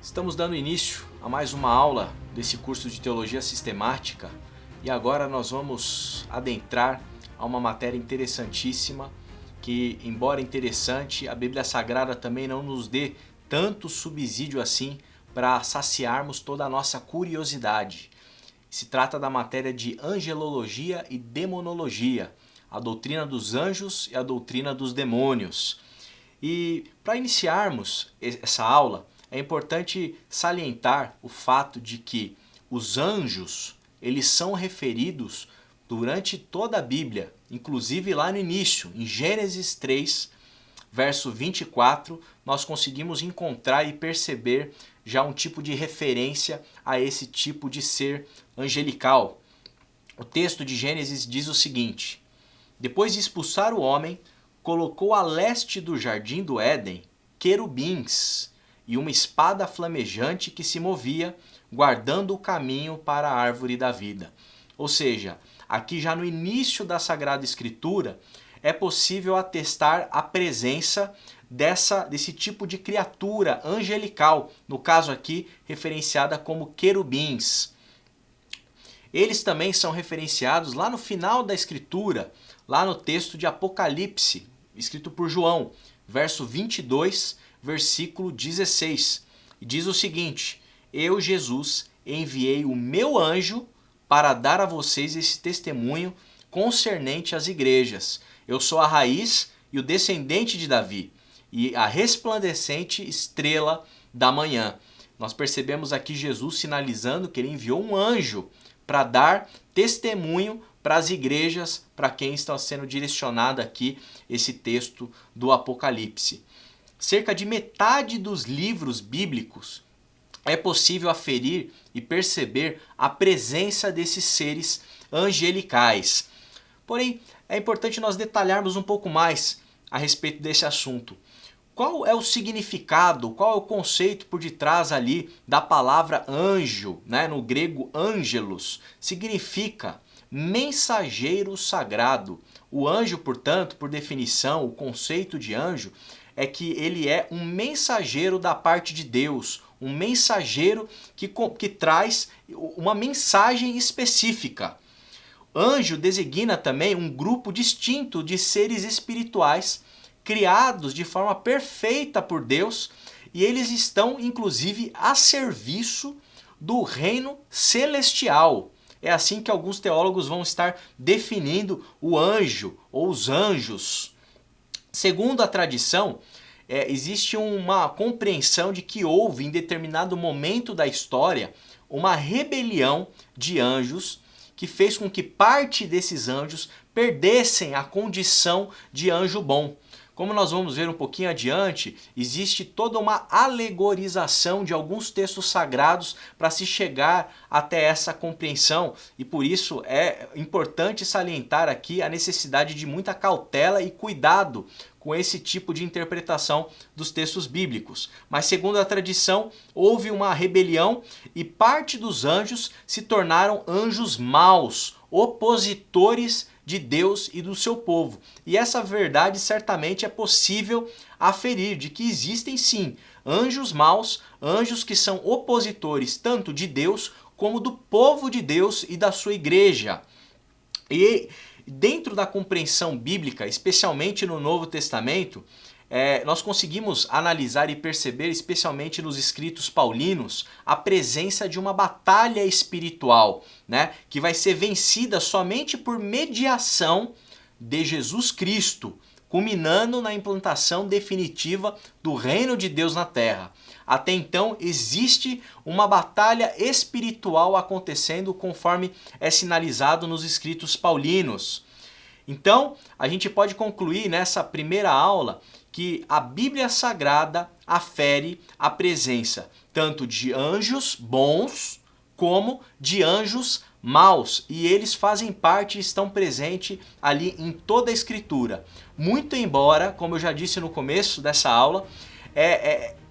Estamos dando início a mais uma aula desse curso de Teologia Sistemática e agora nós vamos adentrar a uma matéria interessantíssima que, embora interessante, a Bíblia Sagrada também não nos dê tanto subsídio assim para saciarmos toda a nossa curiosidade. Se trata da matéria de angelologia e demonologia, a doutrina dos anjos e a doutrina dos demônios. E para iniciarmos essa aula, é importante salientar o fato de que os anjos, eles são referidos durante toda a Bíblia, inclusive lá no início, em Gênesis 3, verso 24, nós conseguimos encontrar e perceber já um tipo de referência a esse tipo de ser angelical. O texto de Gênesis diz o seguinte: depois de expulsar o homem, colocou a leste do jardim do Éden querubins e uma espada flamejante que se movia, guardando o caminho para a árvore da vida. Ou seja, aqui já no início da Sagrada Escritura, é possível atestar a presença desse tipo de criatura angelical, no caso aqui referenciada como querubins. Eles também são referenciados lá no final da Escritura, lá no texto de Apocalipse, escrito por João, verso 22, versículo 16. E diz o seguinte: eu, Jesus, enviei o meu anjo para dar a vocês esse testemunho concernente às igrejas. Eu sou a raiz e o descendente de Davi, e a resplandecente estrela da manhã. Nós percebemos aqui Jesus sinalizando que ele enviou um anjo para dar testemunho para as igrejas, para quem está sendo direcionado aqui esse texto do Apocalipse. Cerca de metade dos livros bíblicos é possível aferir e perceber a presença desses seres angelicais. Porém, é importante nós detalharmos um pouco mais a respeito desse assunto. Qual é o significado, qual é o conceito por detrás ali da palavra anjo, né? No grego angelos, significa mensageiro sagrado. O anjo, portanto, por definição, o conceito de anjo é que ele é um mensageiro da parte de Deus, um mensageiro que traz uma mensagem específica. Anjo designa também um grupo distinto de seres espirituais criados de forma perfeita por Deus, e eles estão inclusive a serviço do reino celestial. É assim que alguns teólogos vão estar definindo o anjo ou os anjos. Segundo a tradição, existe uma compreensão de que houve em determinado momento da história uma rebelião de anjos que fez com que parte desses anjos perdessem a condição de anjo bom. Como nós vamos ver um pouquinho adiante, existe toda uma alegorização de alguns textos sagrados para se chegar até essa compreensão, e por isso é importante salientar aqui a necessidade de muita cautela e cuidado com esse tipo de interpretação dos textos bíblicos. Mas segundo a tradição, houve uma rebelião e parte dos anjos se tornaram anjos maus, opositores de Deus e do seu povo. E essa verdade certamente é possível aferir, de que existem sim anjos maus, anjos que são opositores tanto de Deus como do povo de Deus e da sua igreja. E dentro da compreensão bíblica, especialmente no Novo Testamento, nós conseguimos analisar e perceber, especialmente nos escritos paulinos, a presença de uma batalha espiritual, né, que vai ser vencida somente por mediação de Jesus Cristo, culminando na implantação definitiva do reino de Deus na terra. Até então existe uma batalha espiritual acontecendo conforme é sinalizado nos escritos paulinos. Então, a gente pode concluir nessa primeira aula que a Bíblia Sagrada afere a presença tanto de anjos bons como de anjos maus, e eles fazem parte e estão presentes ali em toda a Escritura. Muito embora, como eu já disse no começo dessa aula,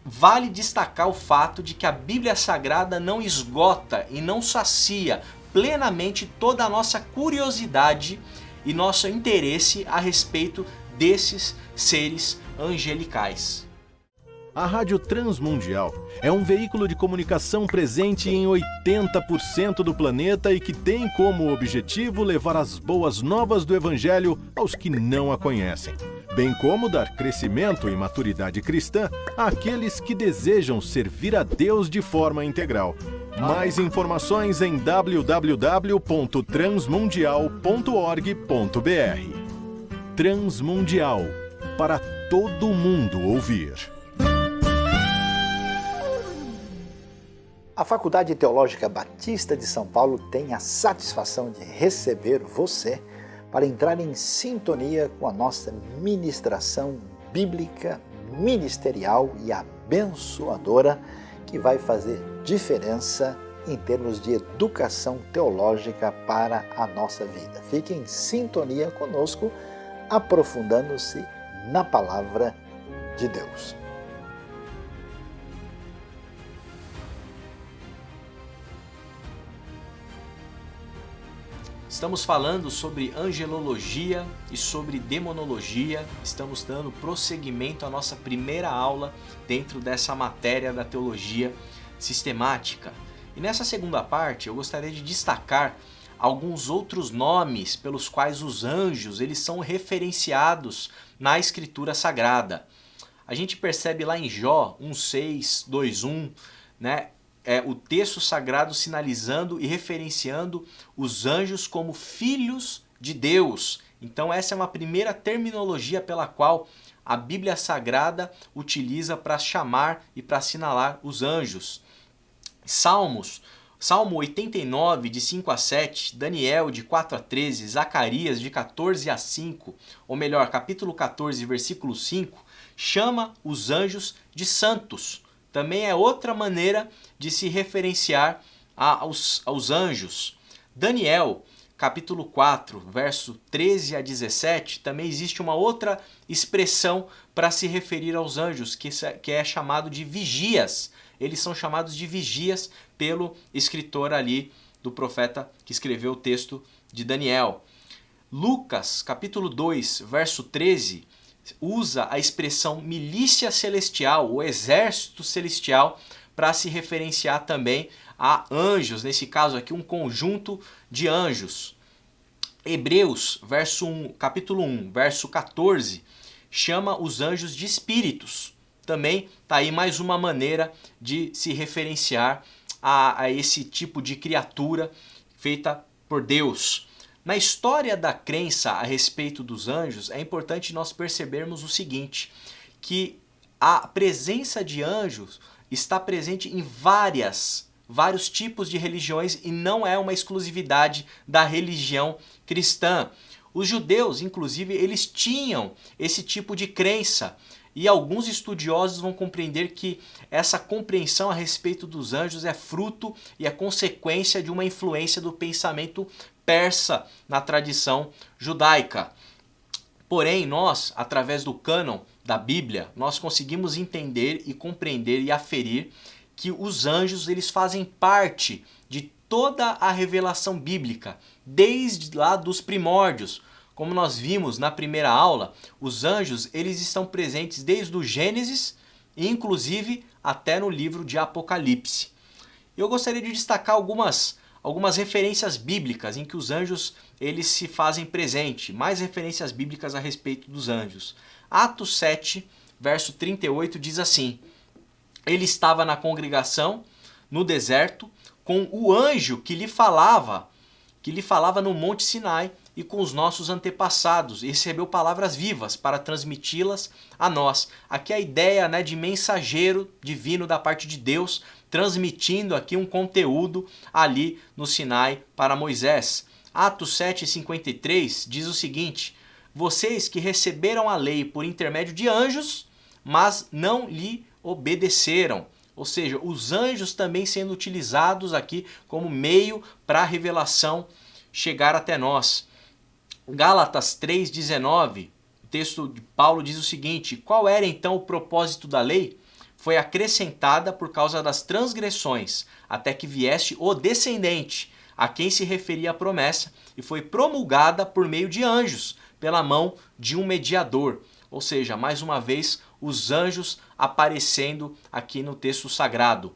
vale destacar o fato de que a Bíblia Sagrada não esgota e não sacia plenamente toda a nossa curiosidade e nosso interesse a respeito desses seres angelicais. A Rádio Transmundial é um veículo de comunicação presente em 80% do planeta e que tem como objetivo levar as boas novas do Evangelho aos que não a conhecem, bem como dar crescimento e maturidade cristã àqueles que desejam servir a Deus de forma integral. Mais informações em www.transmundial.org.br. Transmundial, para todo mundo ouvir. A Faculdade Teológica Batista de São Paulo tem a satisfação de receber você para entrar em sintonia com a nossa ministração bíblica, ministerial e abençoadora, que vai fazer diferença em termos de educação teológica para a nossa vida. Fique em sintonia conosco, aprofundando-se na palavra de Deus. Estamos falando sobre angelologia e sobre demonologia. Estamos dando prosseguimento à nossa primeira aula dentro dessa matéria da teologia sistemática. E nessa segunda parte eu gostaria de destacar alguns outros nomes pelos quais os anjos eles são referenciados na Escritura Sagrada. A gente percebe lá em Jó 1:6, 2:1, né? O texto sagrado sinalizando e referenciando os anjos como filhos de Deus. Então essa é uma primeira terminologia pela qual a Bíblia Sagrada utiliza para chamar e para assinalar os anjos. Salmo 89, de 5 a 7, Daniel, de 4 a 13, Zacarias, de 14 a 5, ou melhor, capítulo 14, versículo 5, chama os anjos de santos. Também é outra maneira de se referenciar aos anjos. Daniel, capítulo 4, verso 13 a 17, também existe uma outra expressão para se referir aos anjos, que é chamado de vigias. Eles são chamados de vigias pelo escritor ali, do profeta que escreveu o texto de Daniel. Lucas, capítulo 2, verso 13, usa a expressão milícia celestial, o exército celestial, para se referenciar também a anjos, nesse caso aqui um conjunto de anjos. Hebreus, capítulo 1, verso 14, chama os anjos de espíritos. Também está aí mais uma maneira de se referenciar a esse tipo de criatura feita por Deus. Na história da crença a respeito dos anjos, é importante nós percebermos o seguinte, que a presença de anjos está presente em vários tipos de religiões e não é uma exclusividade da religião cristã. Os judeus, inclusive, eles tinham esse tipo de crença e alguns estudiosos vão compreender que essa compreensão a respeito dos anjos é fruto e é consequência de uma influência do pensamento persa na tradição judaica. Porém, nós, através do cânon da Bíblia, nós conseguimos entender e compreender e aferir que os anjos eles fazem parte de toda a revelação bíblica, desde lá dos primórdios. Como nós vimos na primeira aula, os anjos eles estão presentes desde o Gênesis, inclusive até no livro de Apocalipse. Eu gostaria de destacar algumas referências bíblicas em que os anjos eles se fazem presente, mais referências bíblicas a respeito dos anjos. Atos 7, verso 38 diz assim: ele estava na congregação, no deserto, com o anjo que lhe falava no Monte Sinai e com os nossos antepassados, e recebeu palavras vivas para transmiti-las a nós. Aqui a ideia, de mensageiro divino da parte de Deus, transmitindo aqui um conteúdo ali no Sinai para Moisés. Atos 7,53 diz o seguinte: vocês que receberam a lei por intermédio de anjos, mas não lhe obedeceram. Ou seja, os anjos também sendo utilizados aqui como meio para a revelação chegar até nós. Gálatas 3,19, o texto de Paulo diz o seguinte: qual era então o propósito da lei? Foi acrescentada por causa das transgressões, até que viesse o descendente, a quem se referia a promessa, e foi promulgada por meio de anjos, pela mão de um mediador. Ou seja, mais uma vez, os anjos aparecendo aqui no texto sagrado.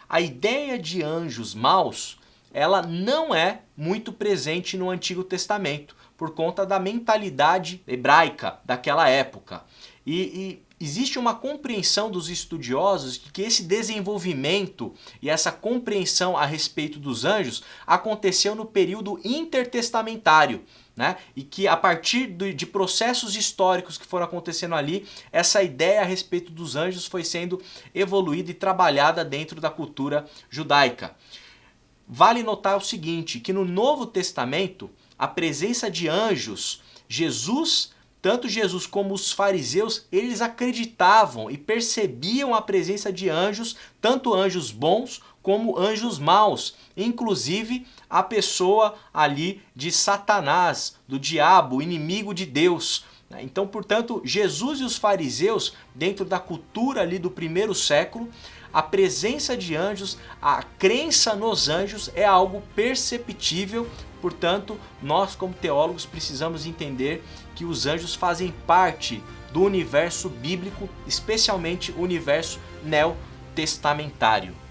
A ideia de anjos maus, ela não é muito presente no Antigo Testamento, por conta da mentalidade hebraica daquela época. E existe uma compreensão dos estudiosos de que esse desenvolvimento e essa compreensão a respeito dos anjos aconteceu no período intertestamentário, né? E que a partir de processos históricos que foram acontecendo ali, essa ideia a respeito dos anjos foi sendo evoluída e trabalhada dentro da cultura judaica. Vale notar o seguinte, que no Novo Testamento, a presença de anjos, tanto Jesus como os fariseus, eles acreditavam e percebiam a presença de anjos, tanto anjos bons como anjos maus, inclusive a pessoa ali de Satanás, do diabo, inimigo de Deus. Então, portanto, Jesus e os fariseus, dentro da cultura ali do primeiro século, a presença de anjos, a crença nos anjos é algo perceptível. Portanto, nós como teólogos precisamos entender que os anjos fazem parte do universo bíblico, especialmente o universo neotestamentário.